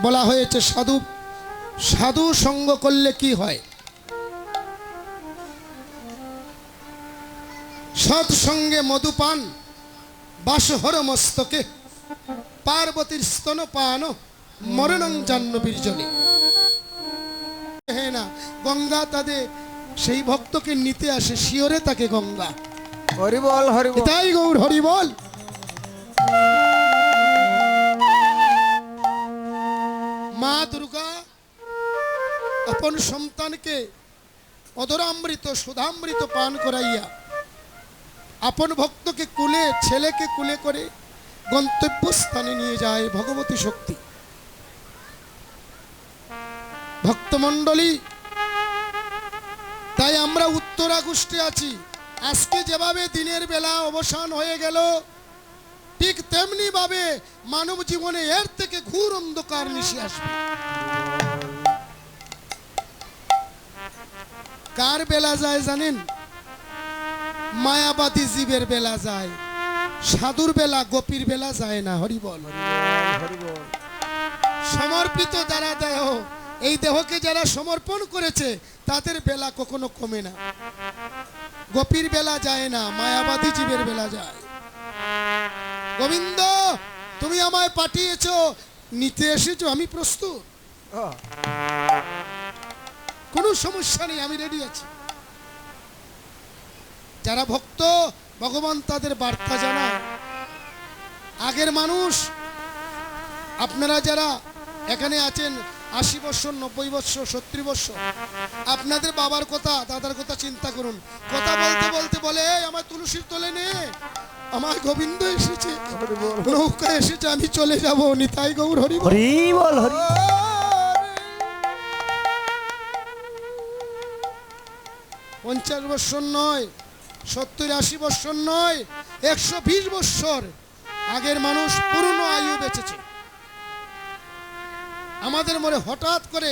বলা হয়েছে সাধু সাধু সঙ্গ করলে কি হয়। সৎসঙ্গে মধুপান বাসহর মস্তকে পার্বতীর স্তনপান মরণং জাহ্নবীর জলে। হ্যাঁ না, গঙ্গা তাদের সেই ভক্তকে নিতে আসে, শিওরে তাকে গঙ্গা। হরি বল হরি বল। তাই গৌর হরি বল। মা দুর্গা আপন সন্তানকে অধরামৃত সুধামৃত পান করাইয়া আপন ভক্তকে কুলে, ছেলেকে কুলে করে গন্তব্যস্থানে নিয়ে যায় ভগবতী শক্তি। ভক্তমণ্ডলী, তাই আমরা উত্তরা গোষ্ঠী আছি। আজকে যেভাবে দিনের বেলা অবসান হয়ে গেল, ঠিক তেমনি ভাবে মানব জীবনে এর থেকে ঘোর অন্ধকার নিশে আসবে। কার বেলা যায় জানেন? মায়াবাদী জীবের বেলা যায়, সাধুর বেলা গোপীর বেলা যায় না। হরি বল। সমর্পিত যারা দেহ, এই দেহকে যারা সমর্পণ করেছে তাদের বেলা কখনো কমে না। গোপীর বেলা যায় না, মায়াবাদী জীবের বেলা যায়। গোবিন্দ, তুমি আমায় পাঠিয়েছো, নিতে এসেছো, আমি প্রস্তুত, কোনো সমস্যা নেই, আমি রেডি আছি। যারা ভক্ত, ভগবান তাদের বার্তা জানায়। আগের মানুষ, আপনারা যারা এখানে আছেন 80 বছর, 90 বছর, 70 বছর, আপনাদের বাবার কথা, দাদার কথা চিন্তা করুন। কথা বলতে বলতে বলে, আমার তুলসীর তলে নে, আমার গোবিন্দ এসেছে, নৌকা এসেছে, আমি চলে যাব। নিতাই গৌর হরি বল। হরি বল হরি। 50 বছর নয়, 70-80 বছর নয়, 120 বছর আগের মানুষ পূর্ণ আয়ু বেঁচেছে। আমাদের মনে হঠাৎ করে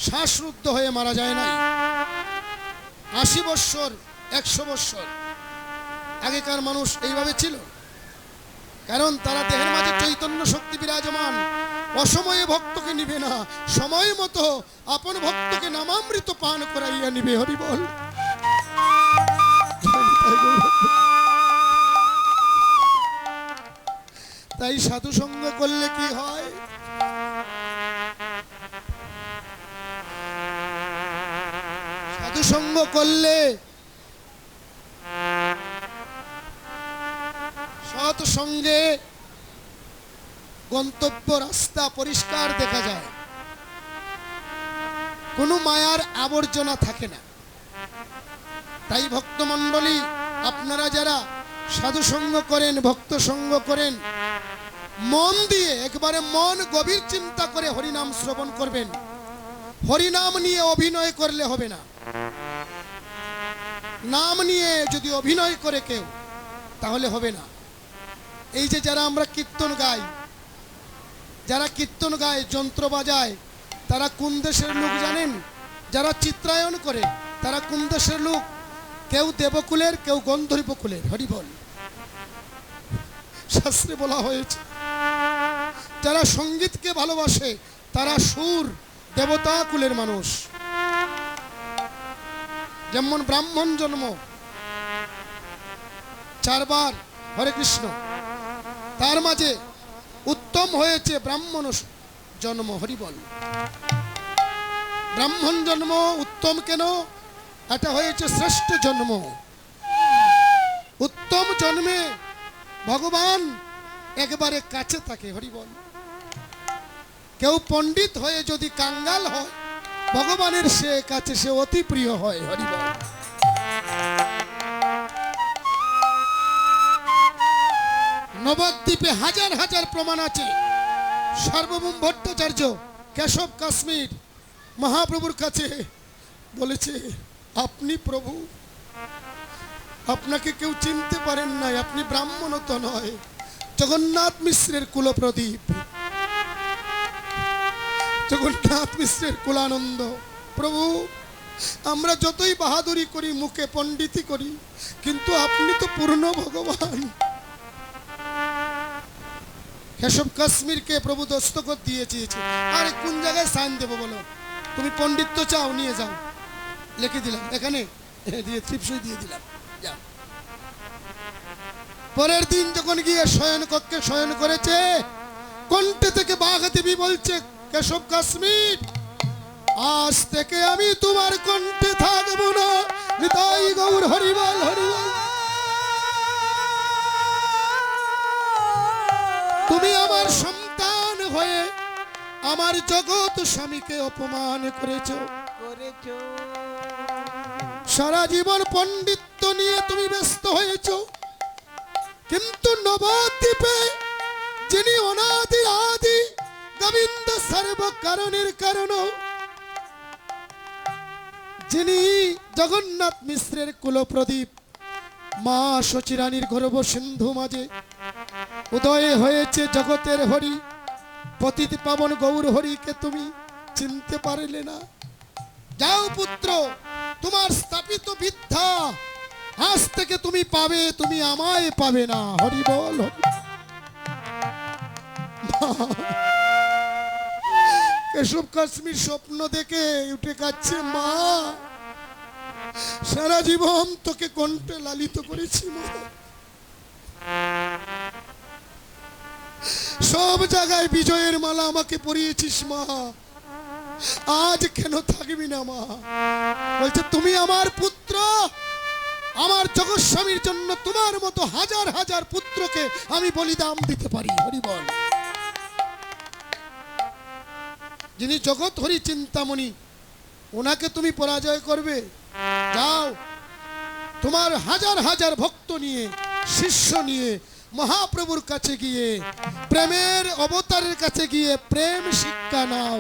শ্বাসরুদ্ধ হয়ে মারা যায় না। 80 বছর, 100 বছর আগেকার মানুষ এইভাবে ছিল, কারণ তারা দেহের মাঝে চৈতন্য শক্তি বিরাজমান। অসময়ে ভক্তকে নিবে না, সময় মতো আপন ভক্তকে নামামৃত পান করাইয়া নিবে। হরি বল। তাই সাধু সঙ্গ করলে কি হয়? সাধু সঙ্গ করলে সৎ সঙ্গে গন্তব্য রাস্তা পরিষ্কার দেখা যায়, কোনো মায়ার আবর্জনা থাকে না। তাই ভক্তমণ্ডলী, আপনারা যারা সাধু সঙ্গ করেন, ভক্ত সঙ্গ করেন, মন দিয়ে একবারে মন গভীর চিন্তা করে হরিনাম শ্রবণ করবেন। হরিনাম নিয়ে অভিনয় করলে হবে না। নাম নিয়ে যদি অভিনয় করে কেউ, তাহলে হবে না। এই যে যারা আমরা কীর্তন গাই, যারা কীর্তন গায়, যন্ত্র বাজায়, তারা কোন দেশের লোক জানেন? যারা চিত্রায়ন করে তারা কোন দেশের লোক? কেউ দেবকুলের, কেউ গন্ধর্বকুলের। হরি বল। শাস্ত্রে বলা হয়েছে, যারা সঙ্গীতকে ভালোবাসে তারা সুর দেবতা কুলের মানুষ। যেমন ব্রাহ্মণ জন্ম 4 বার হরে কৃষ্ণ, তার মাঝে উত্তম হয়েছে ব্রাহ্মণ জন্ম। হরি বল। ব্রাহ্মণ জন্ম উত্তম কেন? এটা হয়েছে শ্রেষ্ঠ জন্ম। উত্তম জন্মে ভগবান একবারে কাছে থাকে। হরি বল। কেউ পণ্ডিত হয়ে যদি কাঙ্গাল হয়, ভগবানের সে কাছে সে অতি প্রিয় হয়। হরি বল। নবদ্বীপে হাজার হাজার প্রমাণ আছে। সার্বভৌম ভট্টাচার্য কেশব কাশ্মীর মহাপ্রভুর কাছে বলেছে, আপনি প্রভু, আপনাকে কেউ চিনতে পারেন নাই, আপনি ব্রাহ্মণ তো নয়, জগন্নাথ মিশ্রের কুলপ্রদীপ, জগন্নাথ মিশ্রের কুলানন্দ। প্রভু, আমরা যতই বাহাদুরি করি, মুখে পণ্ডিতি করি, কিন্তু আপনি তো পূর্ণ ভগবান। কেশব কাশ্মীরকে প্রভু দস্তখত দিয়েছে। আরে কোন জায়গায় সাইন দেবো বলো? তুমি পণ্ডিত্য চাও, নিয়ে যাও, লিখে দিলাম এখানে, দিয়ে ত্রিপসই দিয়ে দিলাম, যাও। পরের দিন যখন গিয়ে শয়ন কক্ষে শয়ন করেছে, কণ্ঠে থেকে বাঘদেবী বলছে, কেশব কাশ্মীর, আজ থেকে আমি তোমার কণ্ঠে থাকবো না। নিতাই গৌর হরিবল হরিবল। তুমি আমার সন্তান হয়ে আমার জগৎ স্বামীকে অপমান করেছো। সারা জীবন পণ্ডিত্য নিয়ে তুমি ব্যস্ত হয়েছো, কিন্তু নবদ্বীপে যিনি অনাদি আদি গোবিন্দ সর্ব কারণের কারণ, যিনি জগন্নাথ মিশ্রের কুলপ্রদীপ, মা শচীরানীর গর্ভ সিন্ধু মাঝে উদয় হয়েছে জগতের হরি, পতিত পাবন গৌর হরিকে তুমি চিনতে পারলে না। যাও পুত্র, তোমার স্থাপিত বিদ্যা আজ থেকে তুমি পাবে, তুমি আমায় পাবে না। হরি বল হরি। কেশব কাশ্মীর স্বপ্ন দেখে উঠে কাচ্ছে, মা সারা জীবন তোকে কণ্ঠে লালিত করেছি মা, সব জায়গায় বিজয়ের মালা আমাকে পরিয়েছিস মা, আজ কেন থাকবি না মা? বলছে, তুমি আমার পুত্র, আমার জগৎ স্বামীর জন্য তোমার মতো হাজার হাজার পুত্রকে আমি বলিদান দিতে পারি। হরি বল। যিনি জগৎ হরি চিন্তামণি, ওনাকে তুমি পরাজয় করবে? যাও, তোমার হাজার হাজার ভক্ত নিয়ে, শিষ্য নিয়ে মহাপ্রভুর কাছে গিয়ে, প্রেমের অবতারের কাছে গিয়ে প্রেম শিক্ষা নাও।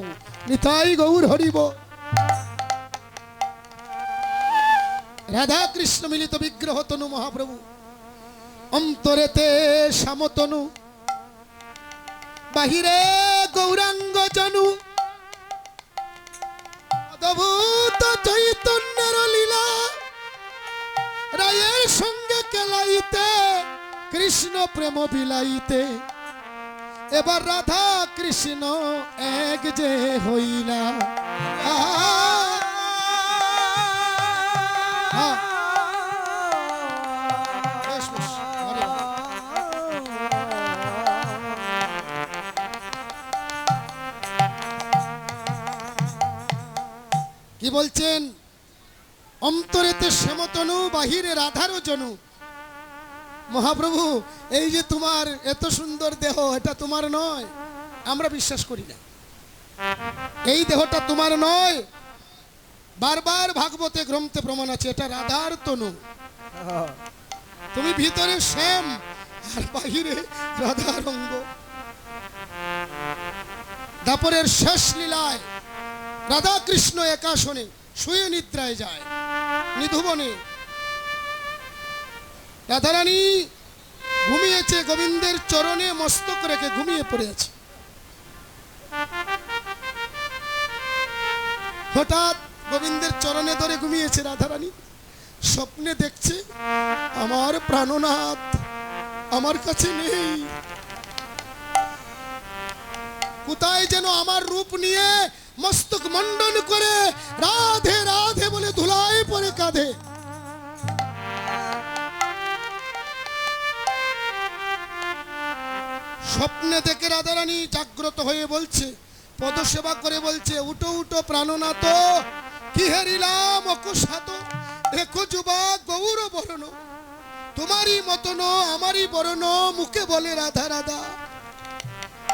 নিতাই গৌর হরিব। রাধা কৃষ্ণ মিলিত বিগ্রহ তনু মহাপ্রভু, অন্তরেতে শ্যামতনু, বাহিরে গৌরাঙ্গ জনু, অদ্ভুত চৈতন্যের লীলা, রায়ের সঙ্গে কেলাইতে, কৃষ্ণ প্রেম বিলাইতে, এবার রাধা কৃষ্ণ এক যে হইলা। কি বলছেন? অন্তরেতে শ্যামতনু, বাহিরে রাধারও জনু। মহাপ্রভু, এই যে তোমার এত সুন্দর দেহ, এটা তোমার নয়, আমরা বিশ্বাস করি না। এই দেহটা তোমার নয়, বারবার ভাগবতে গ্রন্থে প্রমাণ আছে, এটা রাধার তনু। তুমি ভিতরে শ্যাম আর বাহিরে রাধার অঙ্গ। দাপরের শেষ লীলায় রাধা কৃষ্ণ একাশনে শুয়ে নিদ্রায় যায় নিধুবনে। রাধারানী ঘুমিয়েছে, গোবিন্দের চরণে মস্তক রেখে ঘুমিয়ে পড়েছে। হঠাৎ গোবিন্দের চরণে ধরে ঘুমিয়েছে রাধারানী, স্বপ্নে দেখছে আমার প্রাণনাথ আমার কাছে নেই, কোথায় যেন আমার রূপ নিয়ে মস্তক মণ্ডন করে রাধে রাধে বলে ধুলায় পড়ে কাঁধে। স্বপ্নে দেখে রাধারানী জাগ্রত হয়ে বলছে, পদসেবা করে বলছে, উঠো উঠো প্রাণনাথ, কি হেরিলাম অকুশাত, দেখো যুবক গৌর বরণ, তোমারই মতন আমারই বরণ, মুখে বলে রাধা রাধা,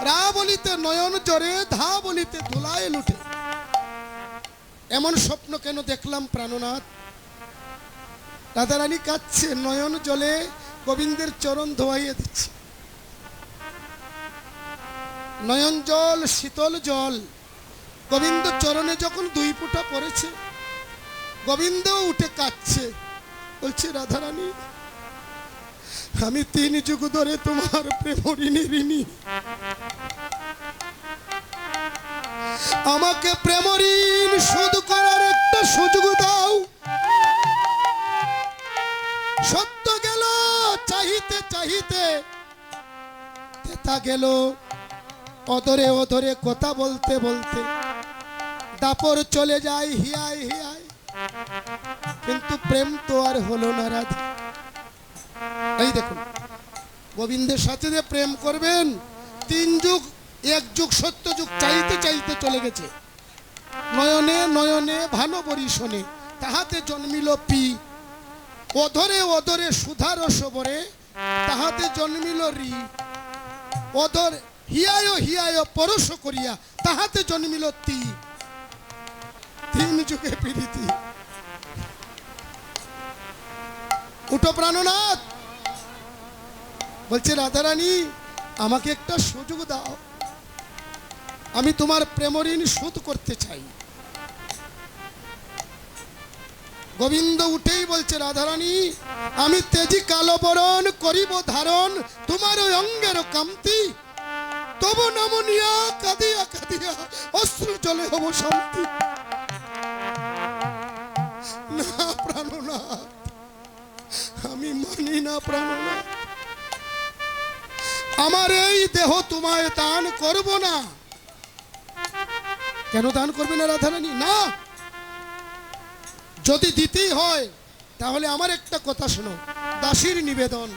রা বলিতে নয়ন জরে, ধা বলিতে ধুলায় লুটে। এমন স্বপ্ন কেন দেখলাম প্রাণনাথ? রাধারানী কাঁদছে, নয়ন জলে গোবিন্দের চরণ ধোয়াইয়ে দিচ্ছে। নয়ন জল, শীতল জল গোবিন্দ চরণে যখন দুই ফোঁটা পড়েছে, গোবিন্দ উঠে কাঁদছে, বলছে রাধারানী, আমি 3 যুগ ধরে তোমার প্রেম ঋণী, আমাকে প্রেম ঋণ শোধ করার একটা সুযোগ দাও। সত্য গেল চাহিতে চাহিতে তেতা গেল অধরে অধরে কথা বলতে বলতে দাপর চলে যায় হিয়ায় হিয়ায়, কিন্তু প্রেম তো আর হলো না রাধা। এই দেখুন গোবিন্দের সাথে যে প্রেম করবেন, 3 যুগ 1 যুগ 70 যুগ চাইতে চাইতে চলে গেছে। নয়নে নয়নে ভালো বরিশনে তাহাতে জন্মিল পি, অধরে অধরে সুধার সবরে তাহাতে জন্মিল রি, অধর হিয়ায় হিয়ায় পরশ করিয়া তাহাতে জন্মিল তি। 3 যুগে প্রীতি। উঠো প্রাণনাথ, বলছে রাধারানী আমাকে একটা সুযোগ দাও, আমি তোমার প্রেম ঋণ শোধ করতে চাই। গোবিন্দ উঠেই বলছে রাধারানী আমি তেজি কালো বরণ করিব ধারণ, তোমার ওই অঙ্গের কান্তি, তবু নমনিয়া কাঁদিয়া কাঁদিয়া অশ্রু জলে হব শান্তি। না প্রাণনাথ, আমি মানি না প্রাণনাথ, আমার এই দেহ তোমায় দান করব না। কেন দান করবে না রাধারানী? না, যদি দিতেই হয় তাহলে আমার একটা কথা শোনো, দাসীর নিবেদন।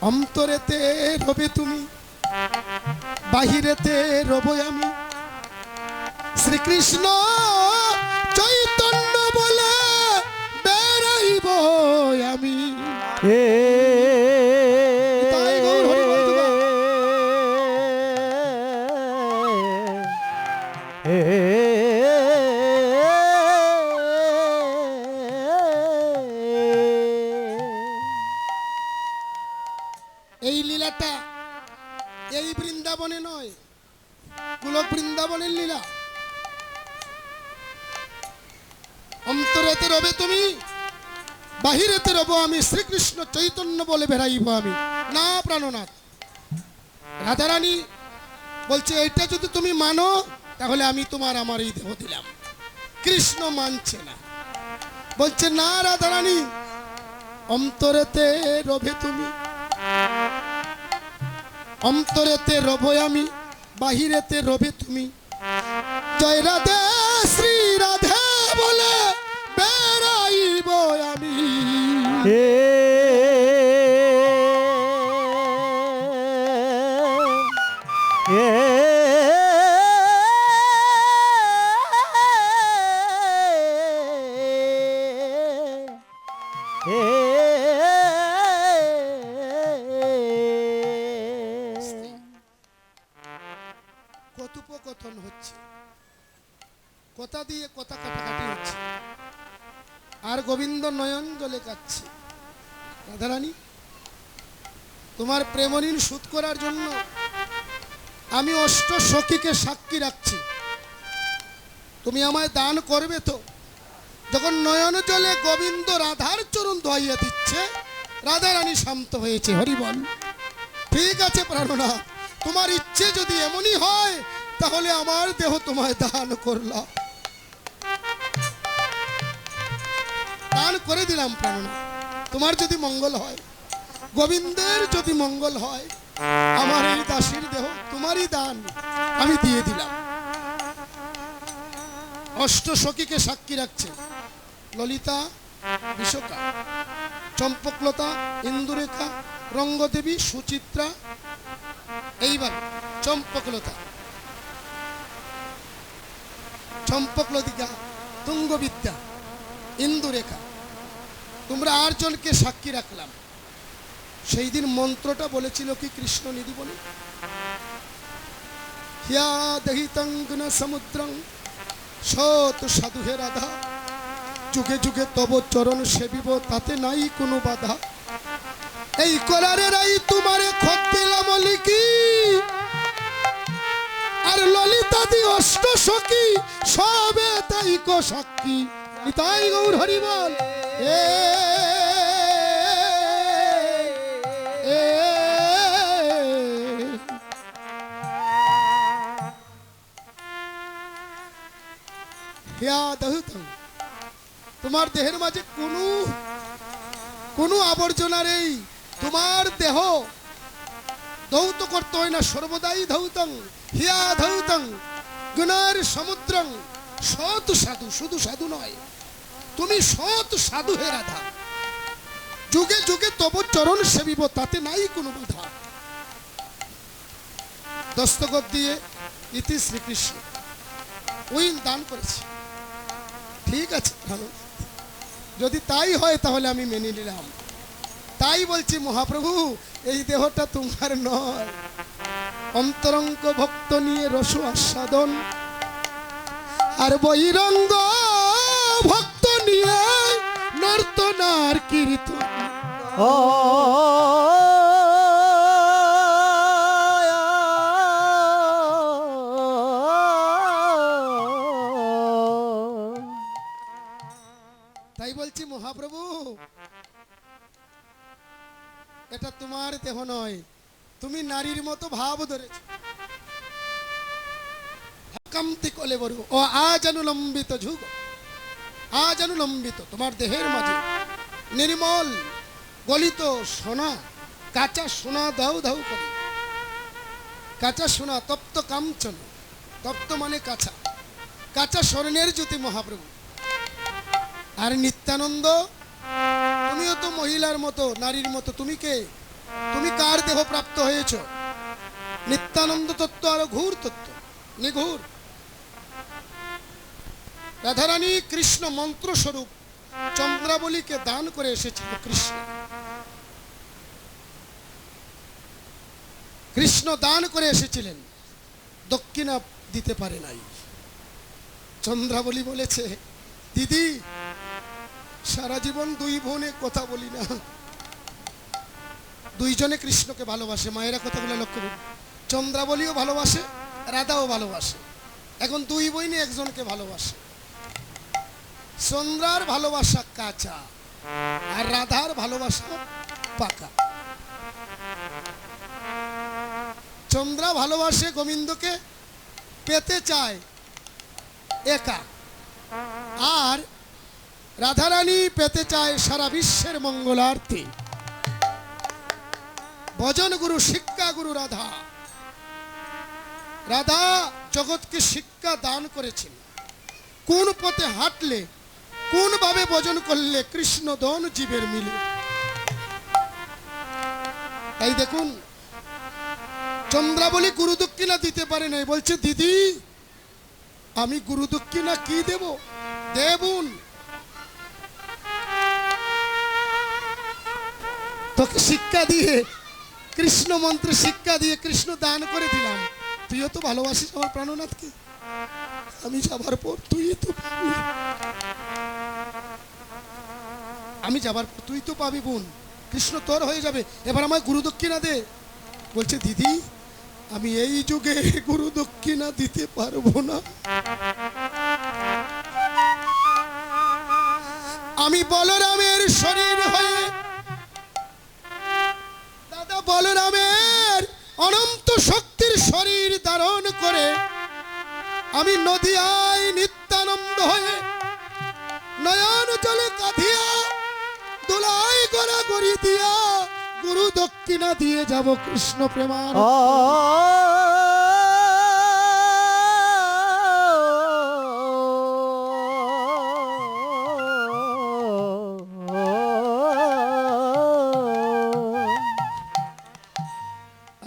অন্তরেতে রবে তুমি, বাহিরেতে রব আমি, শ্রীকৃষ্ণ চৈতন্য বলে বেড়াইব আমি। তাই গৌর হরি বল তোমার। এই লীলাটা এই বৃন্দাবনে নয়, গোলক বৃন্দাবনের লীলা। অন্তরেতে রবে তুমি, বাহিরেতে রব আমি, শ্রীকৃষ্ণ চৈতন্য বলে বেড়াইব আমি। না প্রাণনাথ, রাধারানী বলছে এটা যদি তুমি মানো তাহলে আমি তোমার আমার এই দেহ দিলাম। কৃষ্ণ মানছে না, বলছে না রাধারানী অন্তরেতে রবে তুমি, অন্তরেতে রব আমি, বাহিরেতে রবে তুমি। জয় রাধে শ্রী রাধে বলে বেড়াইব আমি। কথোপকথন হচ্ছে, কথা দিয়ে কথা কাটাকাটি হচ্ছে, আর গোবিন্দ নয়ন জলে কাচ্ছে। রাধারানী তোমার প্রেম ঋণ শোধ করার জন্য আমি অষ্ট সখীকে সাক্ষী রাখছি, তুমি আমায় দান করবে তো? যখন নয়ন জলে গোবিন্দ রাধার চরণ ধোয়াইয়া দিচ্ছে, রাধারানী শান্ত হয়েছে। হরি বল। ঠিক আছে প্রাণনাথ, তোমার ইচ্ছে যদি এমনই হয় তাহলে আমার দেহ তোমায় দান করলাম, দান করে দিলাম প্রাণনাথ। তোমার যদি মঙ্গল হয়, গোবিন্দের যদি মঙ্গল হয়, আমার এই দাসীর দেহ তোমারই দান আমি দিয়ে দিলাম। অষ্ট সখীকে সাক্ষী রাখছে, ললিতা, বিশোকা, চম্পকলতা, ইন্দুরেখা, রঙ্গদেবী, সুচিত্রা। এইবার চম্পকলতা, চম্পকলতিকা, তুঙ্গবিদ্যা, ইন্দুরেখা, তোমরা 8 জনকে সাক্ষী রাখলাম। সেই দিন মন্ত্রটা বলেছিল কি কৃষ্ণ নিধি বলে, হিয়া দহিতং গুণ সমুদ্রং সত সাধু হে রাধা, যুগে যুগে তব চরণ সেবিব তাতে নাই কোনো বাধা। এই কলারে রাই তোমারে খত দিলাম লিখি, আর ললিতা দি অষ্ট সখী সবে তাই কো সাক্ষী। তাই গৌর হরি বল। তোমার দেহের মাঝে কোনো আবর্জনা নেই, তোমার দেহ ধৌত করতে হয় না, সর্বদাই ধৌতং হিয়া ধৌতং গুণের সমুদ্রং। সৎ সাধু, শুধু সাধু নয়, তুমি সৎ সাধু হে রাধা। যুগে যুগে তব চরণ সেবিব, তাতে নাই কোনো বাধা। দস্তখত দিয়ে ইতি শ্রীকৃষ্ণ উইল দান করেছে। ঠিক আছে, ভালো, যদি তাই হয় তাহলে আমি মেনে নিলাম। তাই বলছি মহাপ্রভু, এই দেহটা তোমার নয়। অন্তরঙ্গ ভক্ত নিয়ে রস আস্বাদন, আর বহিরঙ্গ ভক্ত নিয়ে নর্তনার কীর্তন। ও তাই বলছি মহাপ্রভু, এটা তোমার দেহ নয়। তুমি নারীর মতো ভাব ধরেছ। কামতি কলে বড় ও আজ অনুলম্বিত যুগ, আজ অনুলম্বিত তোমার দেহের মাঝে নির্মল গলিত সোনা, কাঁচা সোনা দাউ দাউ করে। কাঁচা সোনা তপ্ত কাঞ্চন, তপ্ত মানে কাঁচা, কাঁচা স্বর্ণের জ্যোতি মহাপ্রভু। আর নিত্যানন্দ, তুমিও তো মহিলার মতো, নারীর মতো। তুমি কে? তুমি কার দেহ প্রাপ্ত হয়েছ? নিত্যানন্দ তত্ত্ব আর ঘুর তত্ত্ব, নিঘুর। রাধারানী কৃষ্ণ মন্ত্র স্বরূপ চন্দ্রাবলীকে দান করে এসেছিল। কৃষ্ণ দান করে এসেছিলেন, দক্ষিণা দিতে পারে নাই। চন্দ্রাবলী বলেছে, দিদি সারা জীবন দুই বোনে কথা বলি না। দুইজনে কৃষ্ণকে ভালোবাসে। মায়েরা কথাগুলো লক্ষ্য করুন। চন্দ্রাবলীও ভালোবাসে, রাধাও ভালোবাসে। এখন দুই বোনই একজনকে ভালোবাসে। চন্দ্রার ভালোবাসা কাঁচা, আর রাধার ভালোবাসা পাকা। চন্দ্রা ভালোবাসে গোবিন্দকে, পেতে চায় একা। আর রাধারানী পেতে চায় সারা বিশ্বের মঙ্গলার্থে। ভজন গুরু, শিক্ষা গুরু রাধা। রাধা জগৎকে শিক্ষা দান করেছেন, কোন পথে হাঁটলে, কোন ভাবে ভজন করলে কৃষ্ণ ধন জীবের মিলে। তাই দেখুন, চন্দ্রাবলী গুরু দক্ষিণা দিতে পারে নাই। বলছে, দিদি আমি গুরু দক্ষিণা কি দেব? দেবুন, তোকে শিক্ষা দিয়ে, কৃষ্ণ মন্ত্রে শিক্ষা দিয়ে কৃষ্ণ দান করে দিলাম। তুইও তো ভালোবাসিস আমার প্রাণনাথকে। আমি যাবার পর তুই তো পাবি, আমি যাবার পর তুই তো পাবি বোন। কৃষ্ণ তোর হয়ে যাবে। এবার আমায় গুরু দক্ষিণা দে। বলছে, দিদি আমি এই যুগে গুরু দক্ষিণা দিতে পারবো না। আমি বলরামের শরীর হয়ে, দাদা বলরামের অনন্ত শক্তির শরীর ধারণ করে আমি নদিয়ায় নিত্যানন্দ হয়ে নয়ন জলে কাঁধিয়া দোলাই গড়া গড়ি দিয়া গুরু দক্ষিণা দিয়ে যাব কৃষ্ণ প্রেমার।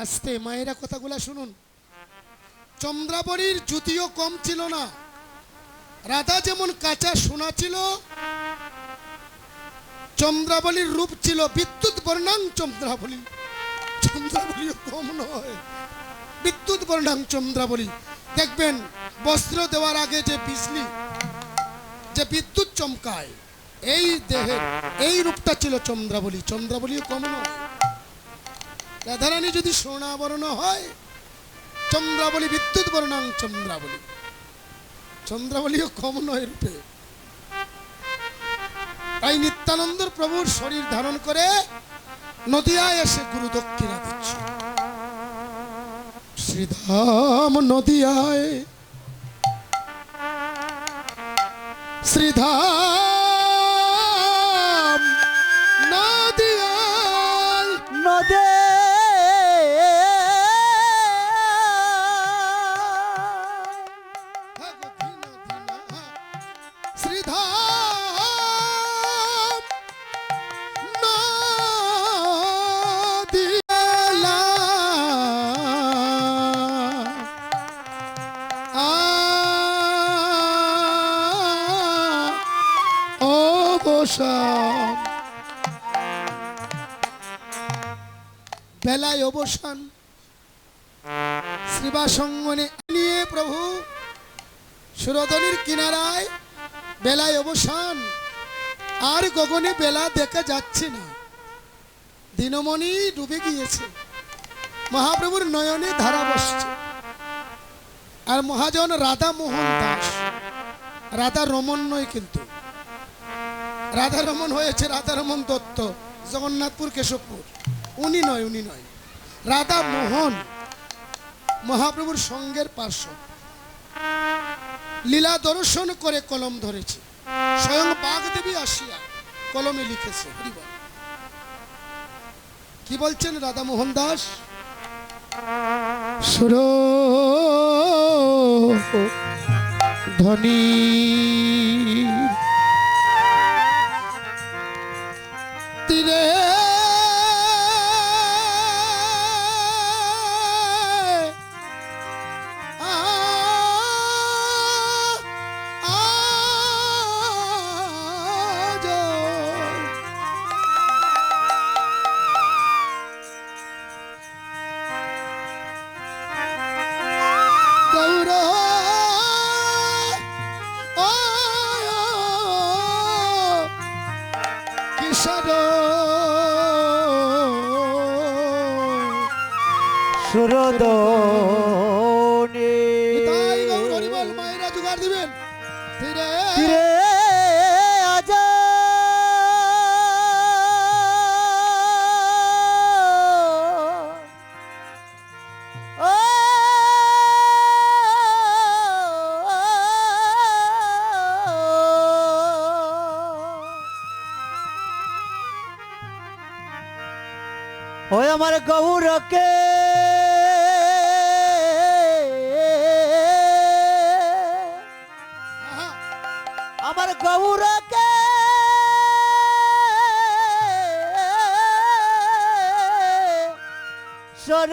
আস্তে মায়েরা কথাগুলা শুনুন। চন্দ্রাবলীর জ্যোতিও কম ছিল না। রাধা যেমন কাঁচা সোনা ছিল, চন্দ্রাবলীর রূপ ছিল বিদ্যুৎ বর্ণাং চন্দ্রাবলী। চন্দ্রাবলীও কম নয়, বিদ্যুৎ বর্ণাং চন্দ্রাবলী। দেখবেন বস্ত্র দেওয়ার আগে যে বিজলি, যে বিদ্যুৎ চমকায়, এই দেহের এই রূপটা ছিল চন্দ্রাবলী। চন্দ্রাবলীও কম নয়। রাধারানী যদি সোনাবর্ণ হয়, চন্দ্রাবলী বিদ্যুৎ বর্ণাং চন্দ্রাবলী। চন্দ্রাবলীও কম নয় রূপে। তাই নিত্যানন্দর প্রভুর শরীর ধারণ করে নদিয়ায় এসে গুরু দক্ষিণা দিচ্ছে। শ্রীধাম নদিয়ায়, শ্রীধাম নদিয়ায় দে হ্যাঁ গো, ধিনা, ধিনা, হ্যাঁ। শ্রীধাম নদীলা অবসান, বেলায় অবসান। শ্রীবাসঙ্গনে নিয়ে প্রভু সুরধনির কিনারায় বেলায় অবসান। আর গগনে বেলা দেখা যাচ্ছে না, দিনমণি ডুবে গিয়েছে, মহাপ্রভুর নয়নে ধারা বসছে। আর মহাজন রাধা মোহন দাস, রাধা রমন নয় কিন্তু, রাধা রমন হয়েছে রাধা রমন দত্ত, জগন্নাথপুর কেশবপুর, উনি নয়, উনি নয়, রাধা মোহন মহাপ্রভুর সঙ্গের পার্শ্ব। লীলা দর্শন করে কলম ধরেছে, স্বয়ং বাগদেবী আসিয়া কলমে লিখেছে। হরি বল। কি বলছেন রাধা মোহন দাস? সুর ধনী তীরে সুরদনে মায়েরা জোগাড় দিবেন। তীরে তীরে আজা ও ওই আমার গৌরকে আমার গৌরকে সর